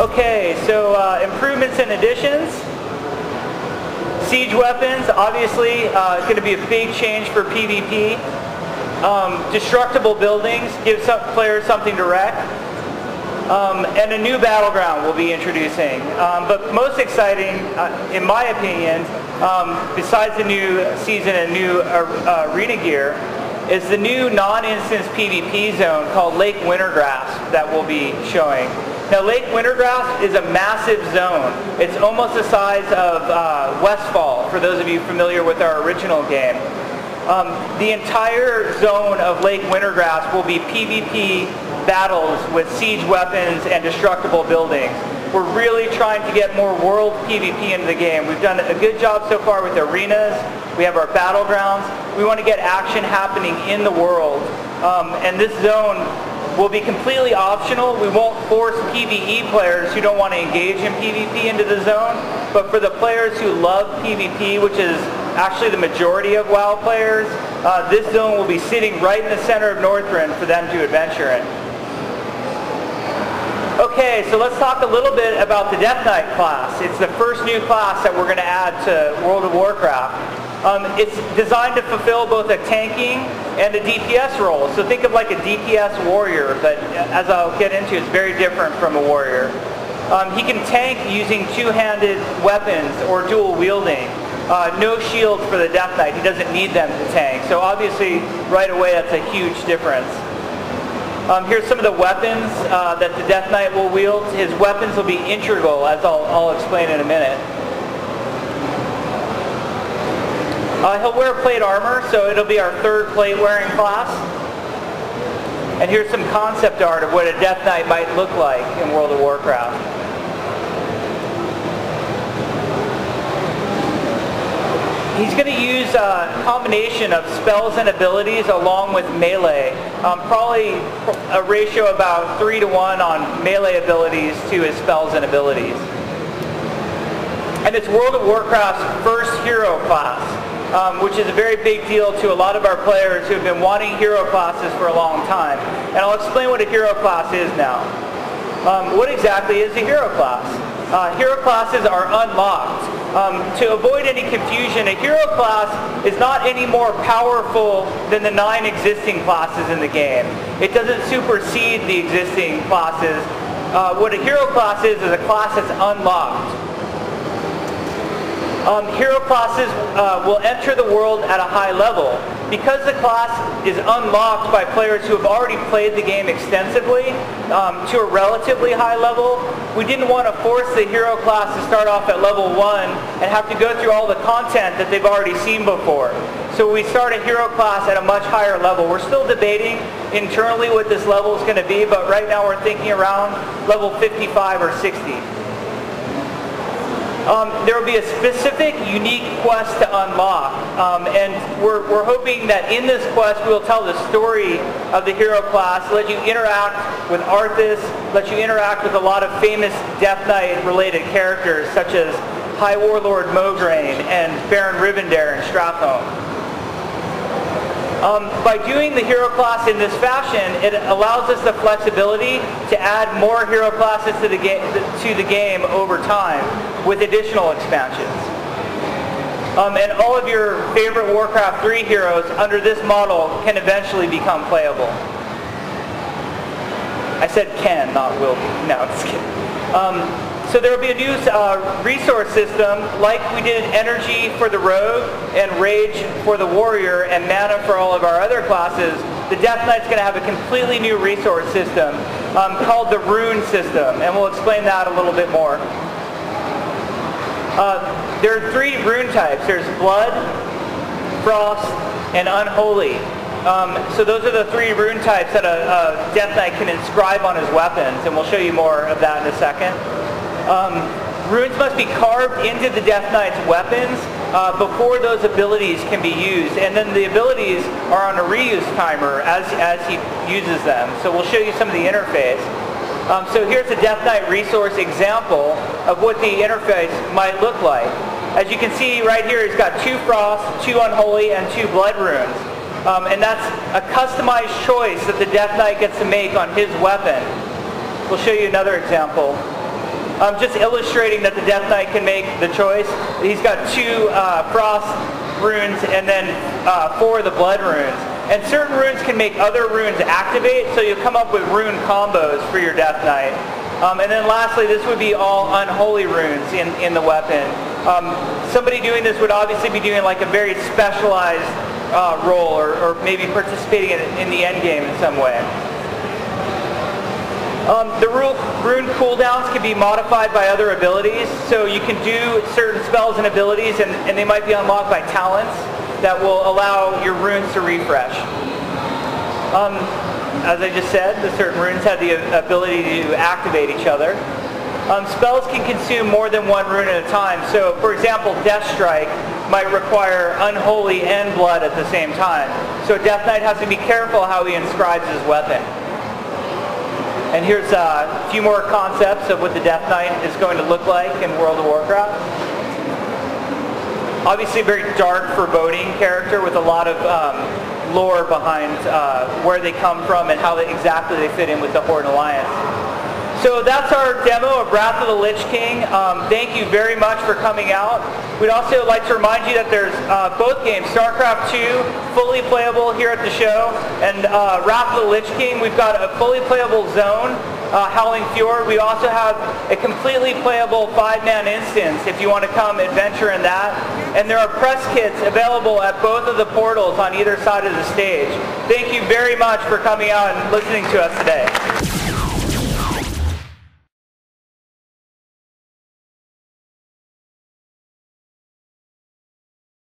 Okay, so improvements and additions. Siege weapons, obviously, is going to be a big change for PvP. Destructible buildings give some players something to wreck. And a new battleground we'll be introducing. But most exciting, in my opinion, besides the new season and new arena gear, is the new non-instance PvP zone called Lake Wintergrass that we'll be showing. Now, Lake Wintergrass is a massive zone. It's almost the size of Westfall, for those of you familiar with our original game. The entire zone of Lake Wintergrass will be PvP battles with siege weapons and destructible buildings. We're really trying to get more world PvP into the game. We've done a good job so far with arenas. We have our battlegrounds. We want to get action happening in the world. And this zone will be completely optional. We won't force PvE players who don't want to engage in PvP into the zone. But for the players who love PvP, which is actually the majority of WoW players, this zone will be sitting right in the center of Northrend for them to adventure in. Okay, so let's talk a little bit about the Death Knight class. It's the first new class that we're going to add to World of Warcraft. It's designed to fulfill both a tanking and a DPS role. So think of like a DPS warrior, but as I'll get into, it's very different from a warrior. He can tank using two-handed weapons or dual wielding. No shields for the Death Knight. He doesn't need them to tank. So obviously, right away, that's a huge difference. Here's some of the weapons that the Death Knight will wield. His weapons will be integral, as I'll explain in a minute. He'll wear plate armor, so it'll be our third plate-wearing class. And here's some concept art of what a Death Knight might look like in World of Warcraft. He's going to use a combination of spells and abilities along with melee. Probably a ratio about 3-to-1 on melee abilities to his spells and abilities. And it's World of Warcraft's first hero class, which is a very big deal to a lot of our players who have been wanting hero classes for a long time. And I'll explain what a hero class is now. What exactly is a hero class? Hero classes are unlocked. To avoid any confusion, a hero class is not any more powerful than the 9 existing classes in the game. It doesn't supersede the existing classes. What a hero class is a class that's unlocked. Hero classes will enter the world at a high level. Because the class is unlocked by players who have already played the game extensively to a relatively high level, we didn't want to force the hero class to start off at level 1 and have to go through all the content that they've already seen before. So we start a hero class at a much higher level. We're still debating internally what this level is going to be, but right now we're thinking around level 55 or 60. There will be a specific, unique quest to unlock, and we're hoping that in this quest we will tell the story of the hero class, let you interact with Arthas, let you interact with a lot of famous Death Knight related characters such as High Warlord Mograine and Baron Rivendare and Strathhome. By doing the hero class in this fashion, it allows us the flexibility to add more hero classes to the game over time with additional expansions. And all of your favorite Warcraft 3 heroes under this model can eventually become playable. I said can, not will be. No, I'm just kidding. So there will be a new resource system, like we did energy for the rogue and rage for the warrior and mana for all of our other classes. The Death Knight's going to have a completely new resource system called the rune system, and we'll explain that a little bit more. There are 3 rune types. There's blood, frost, and unholy. So those are the 3 rune types that a Death Knight can inscribe on his weapons, and we'll show you more of that in a second. Runes must be carved into the Death Knight's weapons before those abilities can be used, and then the abilities are on a reuse timer as he uses them. So we'll show you some of the interface. So here's a Death Knight resource example of what the interface might look like. As you can see right here, he's got 2 frost, 2 unholy, and 2 blood runes. And that's a customized choice that the Death Knight gets to make on his weapon. We'll show you another example. just illustrating that the Death Knight can make the choice. He's got 2 Frost runes and then 4 of the Blood runes. And certain runes can make other runes activate, so you'll come up with rune combos for your Death Knight. And then lastly, this would be all unholy runes in the weapon. Somebody doing this would obviously be doing like a very specialized role, or maybe participating in the end game in some way. The rune cooldowns can be modified by other abilities, so you can do certain spells and abilities, and they might be unlocked by talents that will allow your runes to refresh. As I just said, the certain runes have the ability to activate each other. Spells can consume more than 1 rune at a time, so for example, Death Strike might require Unholy and Blood at the same time. So Death Knight has to be careful how he inscribes his weapon. And here's a few more concepts of what the Death Knight is going to look like in World of Warcraft. Obviously a very dark, foreboding character with a lot of lore behind where they come from and how exactly they fit in with the Horde Alliance. So that's our demo of Wrath of the Lich King. Thank you very much for coming out. We'd also like to remind you that there's both games, StarCraft 2, fully playable here at the show, and Wrath of the Lich King, we've got a fully playable zone, Howling Fjord. We also have a completely playable 5-man instance if you want to come adventure in that. And there are press kits available at both of the portals on either side of the stage. Thank you very much for coming out and listening to us today.